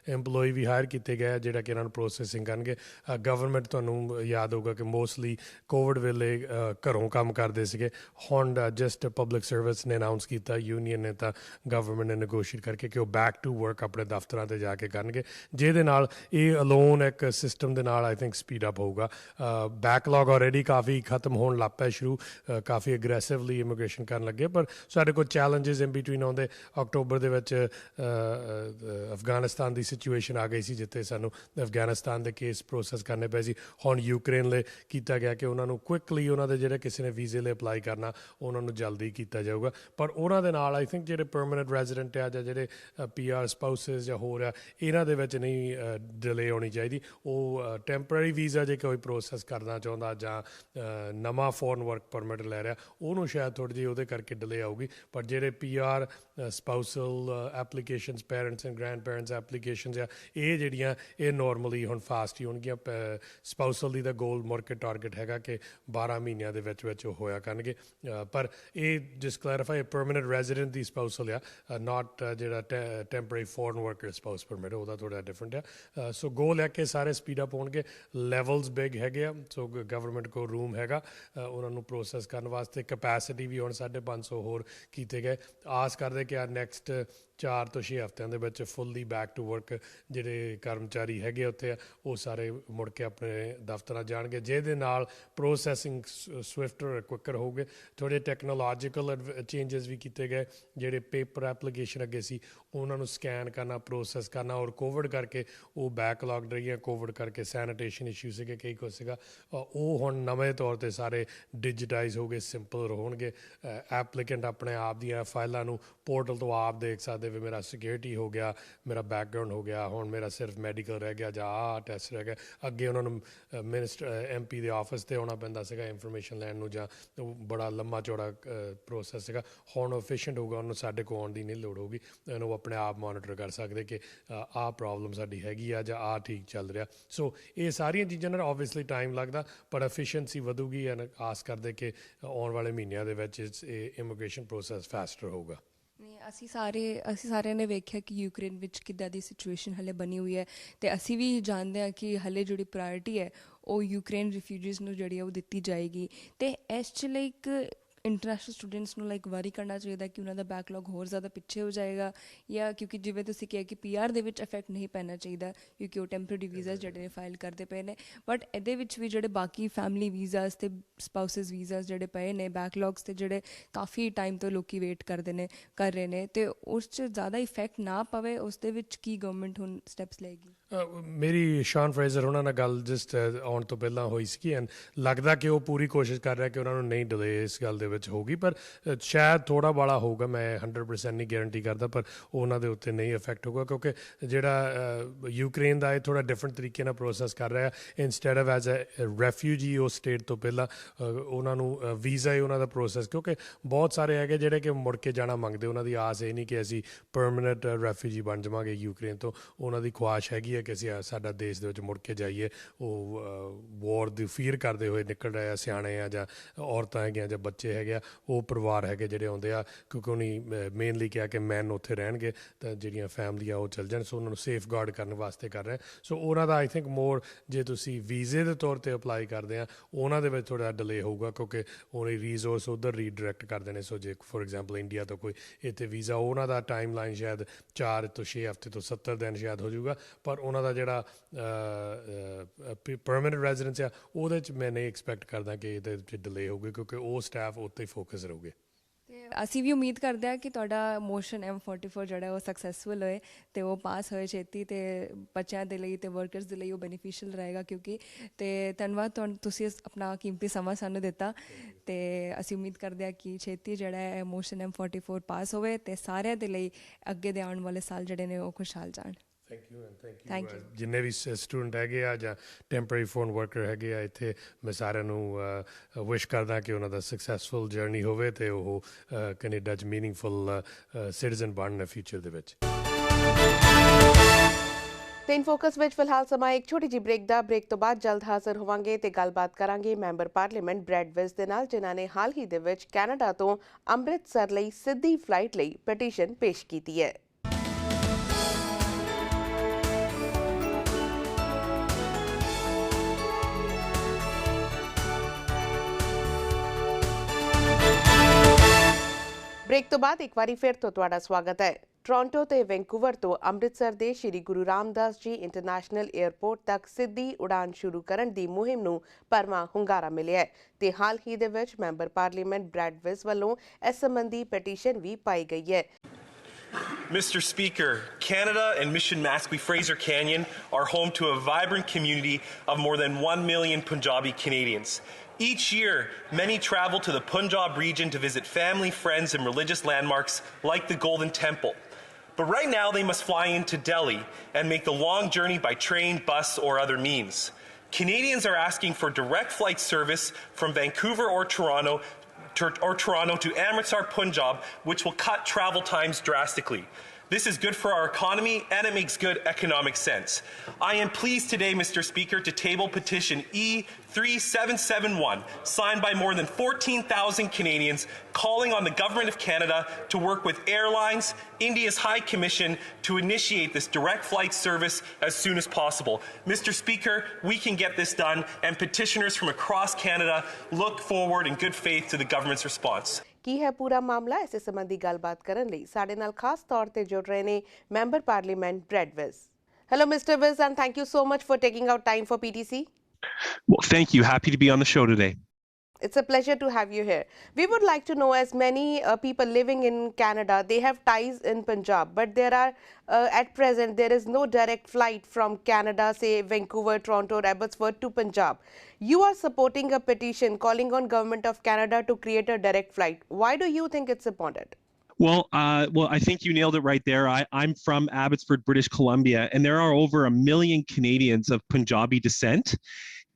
ਐਮਪਲੋਈ ਵੀ ਹਾਇਰ ਕੀਤੇ ਗਏ ਜਿਹੜਾ ਕਿ ਇਹਨਾਂ ਨੂੰ ਪ੍ਰੋਸੈਸਿੰਗ ਕਰਨਗੇ। ਗਵਰਨਮੈਂਟ, ਤੁਹਾਨੂੰ ਯਾਦ ਹੋਊਗਾ ਕਿ ਮੋਸਟਲੀ ਕੋਵਿਡ ਵੇਲੇ ਘਰੋਂ ਕੰਮ ਕਰਦੇ ਸੀਗੇ। ਹੁਣ ਜਸਟ ਪਬਲਿਕ ਸਰਵਿਸ ਨੇ ਅਨਾਊਂਸ ਕੀਤਾ, ਯੂਨੀਅਨ ਨੇ ਤਾਂ ਗਵਰਨਮੈਂਟ ਨੇ ਨੈਗੋਸ਼ੀਏਟ ਕਰਕੇ ਕਿ ਉਹ ਬੈਕ ਟੂ ਵਰਕ ਆਪਣੇ ਦਫ਼ਤਰਾਂ 'ਤੇ ਜਾ ਕੇ ਕਰਨਗੇ, ਜਿਹਦੇ ਨਾਲ ਇਹ ਅਲੋਨ ਇੱਕ ਸਿਸਟਮ ਦੇ ਨਾਲ ਆਈ ਥਿੰਕ ਸਪੀਡ ਅਪ ਹੋਊਗਾ। ਬੈਕਲੌਗ ਆਲਰੇਡੀ ਕਾਫੀ ਖਤਮ ਹੋਣ ਲੱਗ ਪਿਆ, ਸ਼ੁਰੂ ਕਾਫੀ ਅਗਰੈਸਿਵਲੀ ਇਮੀਗ੍ਰੇਸ਼ਨ ਕਰਨ ਲੱਗੇ। ਪਰ ਸਾਡੇ ਕੋਲ ਚੈਲੰਜਿਸ ਇਨ ਬਿਟਵੀਨ ਆਉਂਦੇ। ਅਕਤੂਬਰ ਦੇ ਵਿੱਚ ਅਫਗਾਨਿਸਤਾਨ ਦੀ ਸਿਚੁਏਸ਼ਨ ਆ ਗਈ ਸੀ ਜਿੱਥੇ ਸਾਨੂੰ ਅਫਗਾਨਿਸਤਾਨ ਦੇ ਕੇਸ ਪ੍ਰੋਸੈਸ ਕਰਨੇ ਪਏ ਸੀ। ਹੁਣ ਯੂਕਰੇਨ ਲਈ ਕੀਤਾ ਗਿਆ ਕਿ ਉਹਨਾਂ ਨੂੰ ਕੁਇਕਲੀ ਉਹਨਾਂ ਦੇ ਜਿਹੜੇ ਕਿਸੇ ਨੇ ਵੀਜ਼ੇ ਲਈ ਅਪਲਾਈ ਅਪਲਾਈ ਕਰਨਾ ਉਹਨਾਂ ਨੂੰ ਜਲਦੀ ਕੀਤਾ ਜਾਊਗਾ। ਪਰ ਉਹਨਾਂ ਦੇ ਨਾਲ ਆਈ ਥਿੰਕ ਜਿਹੜੇ ਪਰਮਾਨੈਂਟ ਰੈਜ਼ੀਡੈਂਟ ਆ ਜਾਂ ਜਿਹੜੇ PR ਸਪਾਊਸਿਸ ਜਾਂ ਹੋਰ ਆ ਇਹਨਾਂ ਦੇ ਵਿੱਚ ਨਹੀਂ ਡਿਲੇ ਹੋਣੀ ਚਾਹੀਦੀ। ਉਹ ਟੈਂਪਰੇਰੀ ਵੀਜ਼ਾ ਜੇ ਕੋਈ ਪ੍ਰੋਸੈਸ ਕਰਨਾ ਚਾਹੁੰਦਾ ਜਾਂ ਨਵਾਂ ਫੋਰਨ ਵਰਕ ਪਰਮਿਟ ਲੈ ਰਿਹਾ ਉਹਨੂੰ ਸ਼ਾਇਦ ਥੋੜ੍ਹੀ ਜਿਹੀ ਉਹਦੇ ਕਰਕੇ ਡਿਲੇ ਆਊਗੀ। ਪਰ ਜਿਹੜੇ PR spousal applications parents and grandparents applications ਆ ਇਹ ਜਿਹੜੀਆਂ ਇਹ ਨੋਰਮਲੀ ਹੁਣ ਫਾਸਟ ਹੀ ਹੋਣਗੀਆਂ। ਸਪਾਊਸਲ ਦੀ ਤਾਂ ਗੋਲ ਮੁੜ ਕੇ ਟਾਰਗੇਟ ਹੈਗਾ ਕਿ 12 ਮਹੀਨਿਆਂ ਦੇ ਵਿੱਚ ਉਹ ਹੋਇਆ ਕਰਨਗੇ। ਪਰ ਇਹ ਜਸਟ ਕਲੈਰੀਫਾਈ ਪਰਮਾਨੈਂਟ ਰੈਜ਼ੀਡੈਂਟ ਦੀ ਸਪਾਊਸਲ ਆ, ਨਾਟ ਜਿਹੜਾ temporary foreign worker spouse permit ਉਹਦਾ ਥੋੜ੍ਹਾ ਡਿਫਰੈਂਟ ਆ। ਸੋ ਗੋਲ ਹੈ ਕਿ ਸਾਰੇ ਸਪੀਡ ਅਪ ਹੋਣਗੇ। ਲੈਵਲਸ ਬਿਗ ਹੈਗੇ ਆ, ਸੋ ਗਵਰਨਮੈਂਟ ਕੋਲ ਰੂਮ ਹੈਗਾ ਉਹਨਾਂ ਨੂੰ ਪ੍ਰੋਸੈਸ ਕਰਨ ਵਾਸਤੇ। ਕਪੈਸਿਟੀ ਵੀ ਹੁਣ 550 ਹੋਰ ਕੀਤੇ ਗਏ। ਆਸ ਕਰਦੇ ਕਿ ਨੈਕਸਟ 4 ਤੋਂ 6 ਹਫ਼ਤਿਆਂ ਦੇ ਵਿੱਚ ਫੁੱਲੀ ਬੈਕ ਟੂ ਵਰਕ ਜਿਹੜੇ ਕਰਮਚਾਰੀ ਹੈਗੇ ਉੱਥੇ ਆ ਉਹ ਸਾਰੇ ਮੁੜ ਕੇ ਆਪਣੇ ਦਫ਼ਤਰਾਂ ਜਾਣਗੇ, ਜਿਹਦੇ ਨਾਲ ਪ੍ਰੋਸੈਸਿੰਗ ਸਵਿਫਟਰ ਕੁਇਕਰ ਹੋਊਗੇ। ਥੋੜ੍ਹੇ ਟੈਕਨੋਲੋਜੀਕਲ ਚੇਂਜਸ ਵੀ ਕੀਤੇ ਗਏ। ਜਿਹੜੇ ਪੇਪਰ ਐਪਲੀਕੇਸ਼ਨ ਅੱਗੇ ਸੀ ਉਹਨਾਂ ਨੂੰ ਸਕੈਨ ਕਰਨਾ, ਪ੍ਰੋਸੈਸ ਕਰਨਾ, ਔਰ ਕੋਵਿਡ ਕਰਕੇ ਉਹ ਬੈਕਲੌਗਡ ਰਹੀਆਂ। ਕੋਵਿਡ ਕਰਕੇ ਸੈਨੀਟੇਸ਼ਨ ਇਸ਼ੂ ਸੀਗੇ, ਕਈ ਕੁਛ ਸੀਗਾ, ਉਹ ਹੁਣ ਨਵੇਂ ਤੌਰ 'ਤੇ ਸਾਰੇ ਡਿਜੀਟਾਈਜ਼ ਹੋ ਗਏ, ਸਿੰਪਲ ਹੋਣਗੇ। ਐਪਲੀਕੈਂਟ ਆਪਣੇ ਆਪ ਦੀਆਂ ਫਾਈਲਾਂ ਨੂੰ ਪੋਰਟਲ ਤੋਂ ਆਪ ਦੇਖ ਸਕਦੇ ਵੀ ਮੇਰਾ ਸਿਕਿਉਰਿਟੀ ਹੋ ਗਿਆ, ਮੇਰਾ ਬੈਕਗਰਾਊਂਡ ਹੋ ਗਿਆ, ਹੁਣ ਮੇਰਾ ਸਿਰਫ ਮੈਡੀਕਲ ਰਹਿ ਗਿਆ ਜਾਂ ਆਹ ਟੈਸਟ ਰਹਿ ਗਿਆ। ਅੱਗੇ ਉਹਨਾਂ ਨੂੰ MP ਦੇ ਆਫਿਸ 'ਤੇ ਆਉਣਾ ਪੈਂਦਾ ਸੀਗਾ ਇਨਫੋਰਮੇਸ਼ਨ ਲੈਣ ਨੂੰ, ਜਾਂ ਬੜਾ ਲੰਮਾ ਚੌੜਾ ਪ੍ਰੋਸੈਸ ਸੀਗਾ। ਹੁਣ ਐਫੀਸ਼ੀਐਂਟ ਹੋਊਗਾ, ਉਹਨੂੰ ਸਾਡੇ ਕੋਲ ਆਉਣ ਦੀ ਨਹੀਂ ਲੋੜ ਹੋਊਗੀ। ਉਹਨੂੰ ਆਪਣੇ ਆਪ ਮੋਨੀਟਰ ਕਰ ਸਕਦੇ ਕਿ ਆਹ ਪ੍ਰੋਬਲਮ ਸਾਡੀ ਹੈਗੀ ਆ ਜਾਂ ਆਹ ਠੀਕ ਚੱਲ ਰਿਹਾ। ਸੋ ਇਹ ਸਾਰੀਆਂ ਚੀਜ਼ਾਂ ਨਾਲ ਓਬਵੀਅਸਲੀ ਟਾਈਮ ਲੱਗਦਾ ਪਰ ਐਫੀਸ਼ੀਐਂਸੀ ਵਧੂਗੀ। ਐਂਡ ਆਸ ਕਰਦੇ ਕਿ ਆਉਣ ਵਾਲੇ ਮਹੀਨਿਆਂ ਦੇ ਵਿੱਚ ਇਹ ਇਮੀਗ੍ਰੇਸ਼ਨ ਪ੍ਰੋਸੈਸ ਫਾਸਟਰ ਹੋਊਗਾ। ਅਸੀਂ ਸਾਰਿਆਂ ਨੇ ਵੇਖਿਆ ਕਿ ਯੂਕਰੇਨ ਵਿੱਚ ਕਿੱਦਾਂ ਦੀ ਸਿਚੁਏਸ਼ਨ ਹਲੇ ਬਣੀ ਹੋਈ ਹੈ, ਅਤੇ ਅਸੀਂ ਵੀ ਜਾਣਦੇ ਹਾਂ ਕਿ ਹਲੇ ਜਿਹੜੀ ਪ੍ਰਾਇਰਟੀ ਹੈ ਉਹ ਯੂਕਰੇਨ ਰਿਫਿਊਜੀਜ਼ ਨੂੰ ਜਿਹੜੀ ਆ ਉਹ ਦਿੱਤੀ ਜਾਏਗੀ। ਅਤੇ ਇਸ 'ਚ ਲਾਈਕ ਇੰਟਰਨੈਸ਼ਨਲ ਸਟੂਡੈਂਟਸ ਨੂੰ ਲਾਈਕ ਵਰੀ ਕਰਨਾ ਚਾਹੀਦਾ ਕਿ ਉਹਨਾਂ ਦਾ ਬੈਕਲੌਗ ਹੋਰ ਜ਼ਿਆਦਾ ਪਿੱਛੇ ਹੋ ਜਾਏਗਾ, ਜਾਂ ਕਿਉਂਕਿ ਜਿਵੇਂ ਤੁਸੀਂ ਕਿਹਾ ਕਿ PR ਦੇ ਵਿੱਚ ਇਫੈਕਟ ਨਹੀਂ ਪੈਣਾ ਚਾਹੀਦਾ ਕਿਉਂਕਿ ਉਹ ਟੈਂਪਰੇਰੀ ਵੀਜ਼ਾਸ ਜਿਹੜੇ ਨੇ ਫਾਈਲ ਕਰਦੇ ਪਏ ਨੇ। ਬਟ ਇਹਦੇ ਵਿੱਚ ਵੀ ਜਿਹੜੇ ਬਾਕੀ ਫੈਮਿਲੀ ਵੀਜ਼ਾਸ ਅਤੇ ਸਪਾਊਸਿਸ ਵੀਜ਼ਾਸ ਜਿਹੜੇ ਪਏ ਨੇ ਬੈਕਲੌਗਸ 'ਤੇ ਜਿਹੜੇ ਕਾਫੀ ਟਾਈਮ ਤੋਂ ਲੋਕ ਵੇਟ ਕਰ ਰਹੇ ਨੇ, ਅਤੇ ਉਸ 'ਚ ਜ਼ਿਆਦਾ ਇਫੈਕਟ ਨਾ ਪਵੇ, ਉਸ ਦੇ ਵਿੱਚ ਕੀ ਗਵਰਨਮੈਂਟ ਹੁਣ ਸਟੈਪਸ ਲਏਗੀ? ਮੇਰੀ ਸ਼ਾਨ ਫਰੇਜ਼ਰ ਉਹਨਾਂ ਨਾਲ ਗੱਲ ਜਸਟ ਆਉਣ ਤੋਂ ਪਹਿਲਾਂ ਹੋਈ ਸੀ ਐਂਡ ਲੱਗਦਾ ਕਿ ਉਹ ਪੂਰੀ ਕੋਸ਼ਿਸ਼ ਕਰ ਰਿਹਾ ਕਿ ਉਹਨਾਂ ਨੂੰ ਨਹੀਂ ਡਿਲੇ ਇਸ ਗੱਲ ਦੇ ਵਿੱਚ ਹੋਊਗੀ। ਪਰ ਸ਼ਾਇਦ ਥੋੜ੍ਹਾ ਬਾਲਾ ਹੋਊਗਾ, ਮੈਂ 100% ਨਹੀਂ ਗਾਰੰਟੀ ਕਰਦਾ, ਪਰ ਉਹਨਾਂ ਦੇ ਉੱਤੇ ਨਹੀਂ ਇਫੈਕਟ ਹੋਊਗਾ ਕਿਉਂਕਿ ਜਿਹੜਾ ਯੂਕਰੇਨ ਦਾ ਇਹ ਥੋੜ੍ਹਾ ਡਿਫਰੈਂਟ ਤਰੀਕੇ ਨਾਲ ਪ੍ਰੋਸੈਸ ਕਰ ਰਿਹਾ। Instead of as a refugee ਉਹ ਸਟੇਟ ਤੋਂ ਪਹਿਲਾਂ ਉਹਨਾਂ ਨੂੰ ਵੀਜ਼ਾ ਹੀ ਉਹਨਾਂ ਦਾ ਪ੍ਰੋਸੈਸ, ਕਿਉਂਕਿ ਬਹੁਤ ਸਾਰੇ ਹੈਗੇ ਜਿਹੜੇ ਕਿ ਮੁੜ ਕੇ ਜਾਣਾ ਮੰਗਦੇ। ਉਹਨਾਂ ਦੀ ਆਸ ਇਹ ਨਹੀਂ ਕਿ ਅਸੀਂ ਪਰਮਾਨੈਂਟ ਰੈਫਿਊਜੀ ਬਣ ਜਾਵਾਂਗੇ ਯੂਕਰੇਨ ਤੋਂ। ਉਹਨਾਂ ਦੀ ਖੁਆਇਸ਼ ਹੈਗੀ ਹੈ ਕਿ ਅਸੀਂ ਸਾਡਾ ਦੇਸ਼ ਦੇ ਵਿੱਚ ਮੁੜ ਕੇ ਜਾਈਏ। ਉਹ ਵੌਰ ਦੀ ਫੀਅਰ ਕਰਦੇ ਹੋਏ ਨਿਕਲ ਰਹੇ ਆ, ਸਿਆਣੇ ਆ ਜਾਂ ਔਰਤਾਂ ਹੈਗੀਆਂ ਜਾਂ ਬੱਚੇ ਹੈਗੇ ਆ, ਉਹ ਪਰਿਵਾਰ ਹੈਗੇ ਜਿਹੜੇ ਆਉਂਦੇ ਆ, ਕਿਉਂਕਿ ਉਹਨੇ ਮੇਨਲੀ ਕਿਹਾ ਕਿ ਮੈਨ ਉੱਥੇ ਰਹਿਣਗੇ ਤਾਂ ਜਿਹੜੀਆਂ ਫੈਮਲੀਆਂ ਉਹ ਚੱਲ ਜਾਣ। ਸੋ ਉਹਨਾਂ ਨੂੰ ਸੇਫ ਗਾਰਡ ਕਰਨ ਵਾਸਤੇ ਕਰ ਰਹੇ। ਸੋ ਉਹਨਾਂ ਦਾ ਆਈ ਥਿੰਕ ਮੋਰ ਜੇ ਤੁਸੀਂ ਵੀਜ਼ੇ ਦੇ ਤੌਰ 'ਤੇ ਅਪਲਾਈ ਕਰਦੇ ਆ ਉਹਨਾਂ ਦੇ ਵਿੱਚ ਥੋੜ੍ਹਾ ਡਿਲੇ ਹੋਊਗਾ ਕਿਉਂਕਿ ਉਹਨੇ ਰਿਸੋਰਸ ਉੱਧਰ ਰੀਡਾਇਰੈਕਟ ਕਰ ਦੇਣੇ। ਸੋ ਜੇ ਫੋਰ ਐਗਜ਼ਾਮਪਲ ਇੰਡੀਆ ਤੋਂ ਕੋਈ ਇੱਥੇ ਵੀਜ਼ਾ, ਉਹਨਾਂ ਦਾ ਟਾਈਮ ਲਾਈਨ ਸ਼ਾਇਦ 4 ਤੋਂ 6 ਹਫ਼ਤੇ ਤੋਂ 70 ਦਿਨ ਸ਼ਾਇਦ ਹੋ ਜਾਊਗਾ। ਪਰ ਉਹਨਾਂ ਦਾ ਜਿਹੜਾ ਪਰਮਾਨੈਂਟ ਰੈਜ਼ੀਡੈਂਸ ਆ ਉਹਦੇ 'ਚ ਮੈਂ ਨਹੀਂ ਐਕਸਪੈਕਟ ਕਰਦਾ ਕਿ ਇਹਦੇ 'ਚ ਡਿਲੇ ਹੋਊਗੀ ਕਿਉਂਕਿ ਉਹ ਸਟਾਫ ਉੱਤੇ ਹੀ ਫੋਕਸ ਰਹੂਗੇ। ਅਤੇ ਅਸੀਂ ਵੀ ਉਮੀਦ ਕਰਦੇ ਹਾਂ ਕਿ ਤੁਹਾਡਾ ਮੋਸ਼ਨ M44 ਜਿਹੜਾ ਉਹ ਸਕਸੈਸਫੁਲ ਹੋਏ ਅਤੇ ਉਹ ਪਾਸ ਹੋਏ ਛੇਤੀ, ਅਤੇ ਬੱਚਿਆਂ ਦੇ ਲਈ ਅਤੇ ਵਰਕਰਸ ਦੇ ਲਈ ਉਹ ਬੈਨੀਫੀਸ਼ੀਅਲ ਰਹੇਗਾ ਕਿਉਂਕਿ। ਅਤੇ ਧੰਨਵਾਦ ਤੁਸੀਂ ਆਪਣਾ ਕੀਮਤੀ ਸਮਾਂ ਸਾਨੂੰ ਦਿੱਤਾ, ਅਤੇ ਅਸੀਂ ਉਮੀਦ ਕਰਦੇ ਹਾਂ ਕਿ ਛੇਤੀ ਜਿਹੜਾ ਹੈ ਮੋਸ਼ਨ M44 ਪਾਸ ਹੋਵੇ ਅਤੇ ਸਾਰਿਆਂ ਦੇ ਲਈ ਅੱਗੇ ਦੇ ਆਉਣ ਵਾਲੇ ਸਾਲ ਜਿਹੜੇ ਨੇ ਉਹ ਖੁਸ਼ਹਾਲ ਜਾਣ। Thank you. ਜਿੰਨੇ ਵੀ ਸਟੂਡੈਂਟ ਹੈਗੇ ਆ ਜਾਂ ਟੈਂਪਰੇਰੀ ਫੋਰਨ ਵਰਕਰ ਹੈਗੇ ਆ ਇੱਥੇ, ਮੈਂ ਸਾਰਿਆਂ ਨੂੰ ਵਿਸ਼ ਕਰਦਾ ਕਿ ਉਹਨਾਂ ਦਾ ਸਕਸੈਸਫੁਲ ਜਰਨੀ ਹੋਵੇ ਅਤੇ ਉਹ ਕੈਨੇਡਾ 'ਚ ਮੀਨਿੰਗਫੁਲ ਸਿਟੀਜ਼ਨ ਬਣਨ ਫਿਊਚਰ ਦੇ ਵਿੱਚ। ਤੇ ਇਨਫੋਕਸ ਵਿੱਚ ਫਿਲਹਾਲ ਸਮਾਂ ਇੱਕ ਛੋਟੀ ਜਿਹੀ ਬ੍ਰੇਕ ਦਾ। ਬ੍ਰੇਕ ਤੋਂ ਬਾਅਦ ਜਲਦ ਹਾਜ਼ਰ ਹੋਵਾਂਗੇ ਤੇ ਗੱਲਬਾਤ ਕਰਾਂਗੇ ਮੈਂਬਰ ਪਾਰਲੀਮੈਂਟ ਬ੍ਰੈਡ ਵਿਸ ਦੇ ਨਾਲ, ਜਿਨ੍ਹਾਂ ਨੇ ਹਾਲ ਹੀ ਦੇ ਵਿੱਚ ਕੈਨੇਡਾ ਤੋਂ ਅੰਮ੍ਰਿਤਸਰ ਲਈ ਸਿੱਧੀ ਫਲਾਈਟ ਲਈ ਪਟੀਸ਼ਨ ਪੇਸ਼ ਕੀਤੀ ਹੈ। ਬ੍ਰੇਕ ਤੋਂ ਬਾਅਦ ਇੱਕ ਵਾਰੀ ਫਿਰ ਤੋਂ ਤੁਹਾਡਾ ਸਵਾਗਤ ਹੈ। ਟੋਰਾਂਟੋ ਤੇ ਵੈਂਕੂਵਰ ਤੋਂ ਅੰਮ੍ਰਿਤਸਰ ਦੇ ਸ਼੍ਰੀ ਗੁਰੂ ਰਾਮਦਾਸ ਜੀ ਇੰਟਰਨੈਸ਼ਨਲ ਏਅਰਪੋਰਟ ਤੱਕ ਸਿੱਧੀ ਉਡਾਨ ਸ਼ੁਰੂ ਕਰਨ ਦੀ ਮੁਹਿੰਮ ਨੂੰ ਭਰਵਾਂ ਹੁੰਗਾਰਾ ਮਿਲਿਆ ਹੈ ਤੇ ਹਾਲ ਹੀ ਦੇ ਵਿੱਚ ਮੈਂਬਰ ਪਾਰਲੀਮੈਂਟ ਬ੍ਰੈਡ ਵਿਸ ਵੱਲੋਂ ਇਸ ਸੰਬੰਧੀ ਪਟੀਸ਼ਨ ਵੀ ਪਾਈ ਗਈ ਹੈ। Mr. Speaker, Canada and Mission Maskwi Fraser Canyon are home to a vibrant community of more than 1 million Punjabi Canadians. Each year, many travel to the Punjab region to visit family, friends, and religious landmarks like the Golden Temple. But right now, they must fly into Delhi and make the long journey by train, bus, or other means. Canadians are asking for direct flight service from Vancouver or Toronto to Amritsar, Punjab, which will cut travel times drastically. This is good for our economy and it makes good economic sense. I am pleased today, Mr. Speaker, to table petition E3771, signed by more than 14,000 Canadians, calling on the Government of Canada to work with airlines, India's High Commission, to initiate this direct flight service as soon as possible. Mr. Speaker, we can get this done, and petitioners from across Canada look forward in good faith to the government's response. ਕੀ ਹੈ ਪੂਰਾ ਮਾਮਲਾ ਇਸੇ ਸੰਬੰਧੀ ਗੱਲਬਾਤ ਕਰਨ ਲਈ ਸਾਡੇ ਨਾਲ ਖਾਸ ਤੌਰ ਤੇ ਜੁੜ ਰਹੇ ਨੇ member parliament bread with hello mister with and thank you so much for taking out time for PTC Well, thank you. Happy to be on the show today. It's a pleasure to have you here. We would like to know, as many people living in Canada, they have ties in Punjab, but there are, at present, there is no direct flight from Canada, say Vancouver, Toronto, or Abbotsford to Punjab. You are supporting a petition calling on Government of Canada to create a direct flight. Why do you think it's important? Well, I think you nailed it right there. I'm from Abbotsford, British Columbia, and there are over 1 million Canadians of Punjabi descent.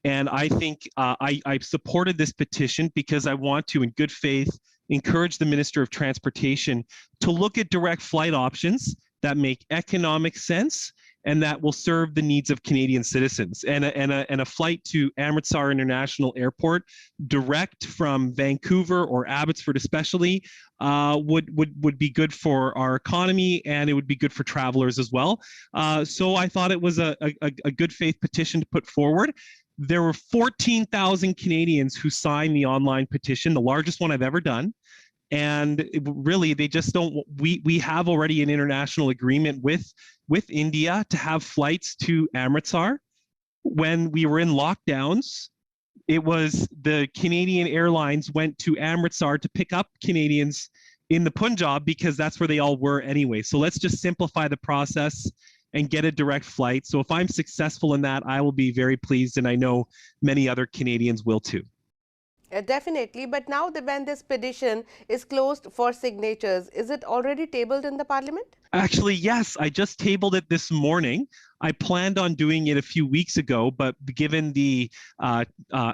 And I think I supported this petition because I want to, in good faith, encourage the Minister of Transportation to look at direct flight options that make economic sense and that will serve the needs of Canadian citizens. And a flight to Amritsar International Airport, direct from Vancouver or Abbotsford especially, would be good for our economy, and it would be good for travelers as well. So I thought it was a good faith petition to put forward. There were 14,000 Canadians who signed the online petition, the largest one I've ever done. And really, they just don't. We have already an international agreement with India to have flights to Amritsar. When we were in lockdowns, it was the Canadian Airlines went to Amritsar to pick up Canadians in the Punjab because that's where they all were anyway. So let's just simplify the process and get a direct flight. So if I'm successful in that, I will be very pleased, and I know many other Canadians will too. Definitely, but now when this petition is closed for signatures, is it already tabled in the parliament? Actually, yes, I just tabled it this morning. I planned on doing it a few weeks ago, but given the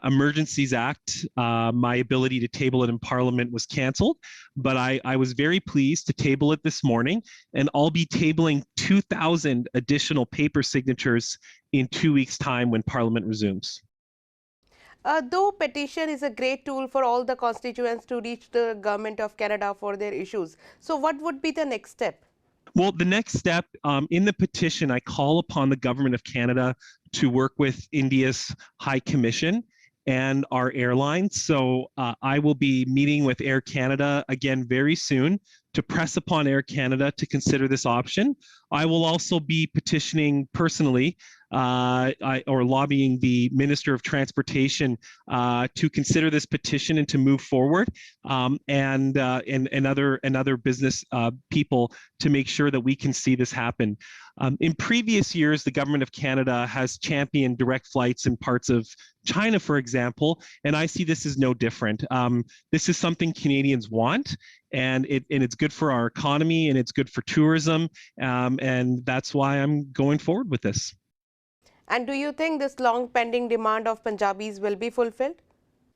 Emergencies Act, my ability to table it in Parliament was cancelled. But I was very pleased to table it this morning, and I'll be tabling 2,000 additional paper signatures in 2 weeks' time when Parliament resumes. Though petition is a great tool for all the constituents to reach the Government of Canada for their issues, so what would be the next step? Well, the next step in the petition, I call upon the Government of Canada to work with India's High Commission and our airlines. So I will be meeting with Air Canada again very soon to press upon Air Canada to consider this option. I will also be petitioning personally or lobbying the Minister of Transportation to consider this petition and to move forward, and other business people to make sure that we can see this happen. In previous years, the Government of Canada has championed direct flights in parts of China, for example, and I see this as no different. This is something Canadians want, and it's good for our economy, and it's good for tourism, and that's why I'm going forward with this. And do you think this long pending demand of Punjabis will be fulfilled?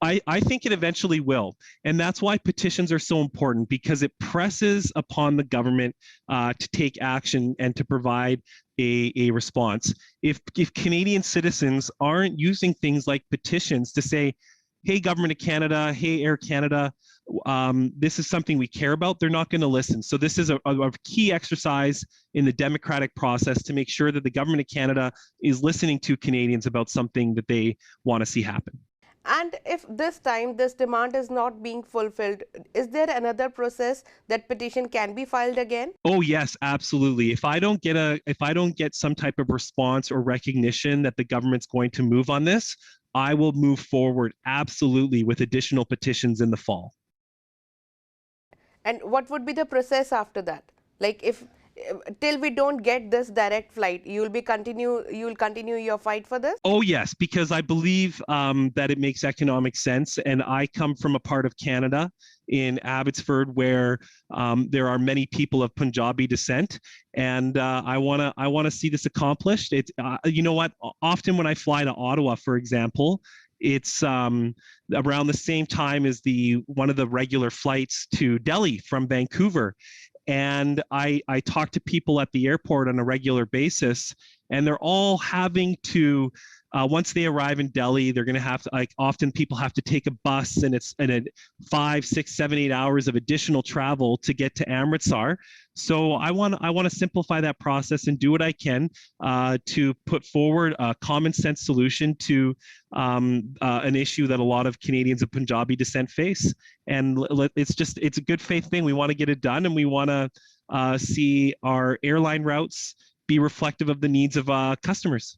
I think it eventually will. And that's why petitions are so important, because it presses upon the government to take action and to provide a response. If Canadian citizens aren't using things like petitions to say, hey, Government of Canada, hey, Air Canada, this is something we care about, they're not going to listen. So this is a key exercise in the democratic process to make sure that the Government of Canada is listening to Canadians about something that they want to see happen. And if this time this demand is not being fulfilled, is there another process that petition can be filed again? Oh yes, absolutely. If I don't get some type of response or recognition that the government's going to move on this, I will move forward absolutely with additional petitions in the fall. And what would be the process after that? Like if till we don't get this direct flight, you'll continue your fight for this? Oh, yes, because I believe that it makes economic sense. And I come from a part of Canada in Abbotsford where there are many people of Punjabi descent. And I wanna see this accomplished. It's you know what? Often when I fly to Ottawa, for example, it's around the same time as one of the regular flights to Delhi from Vancouver. And I talk to people at the airport on a regular basis, and they're all having to, once they arrive in Delhi, they're going to have to, like, often people have to take a bus, and it's 5, 6, 7, 8 hours of additional travel to get to Amritsar. So I want to simplify that process and do what I can to put forward a common sense solution to an issue that a lot of Canadians of Punjabi descent face. And it's a good faith thing. We want to get it done, and we want to see our airline routes be reflective of the needs of customers.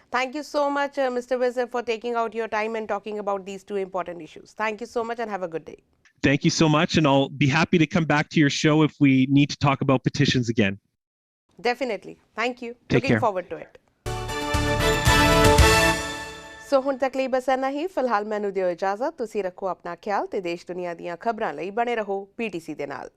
Thank you so much, Mr. Vis, for taking out your time and talking about these two important issues. Thank you so much and have a good day. Thank you so much, and I'll be happy to come back to your show if we need to talk about petitions again. Definitely. Thank you. Take Looking care. forward to it. ਸੋ ਹੁਣ ਤੱਕ ਲਈ ਬਸ ਇੰਨਾ ਹੀ। ਫਿਲਹਾਲ ਮੈਨੂੰ ਦਿਓ ਇਜਾਜ਼ਤ। ਤੁਸੀਂ ਰੱਖੋ ਆਪਣਾ ਖਿਆਲ ਤੇ ਦੇਸ਼ ਦੁਨੀਆ ਦੀਆਂ ਖਬਰਾਂ ਲਈ ਬਣੇ ਰਹੋ PTC ਦੇ ਨਾਲ।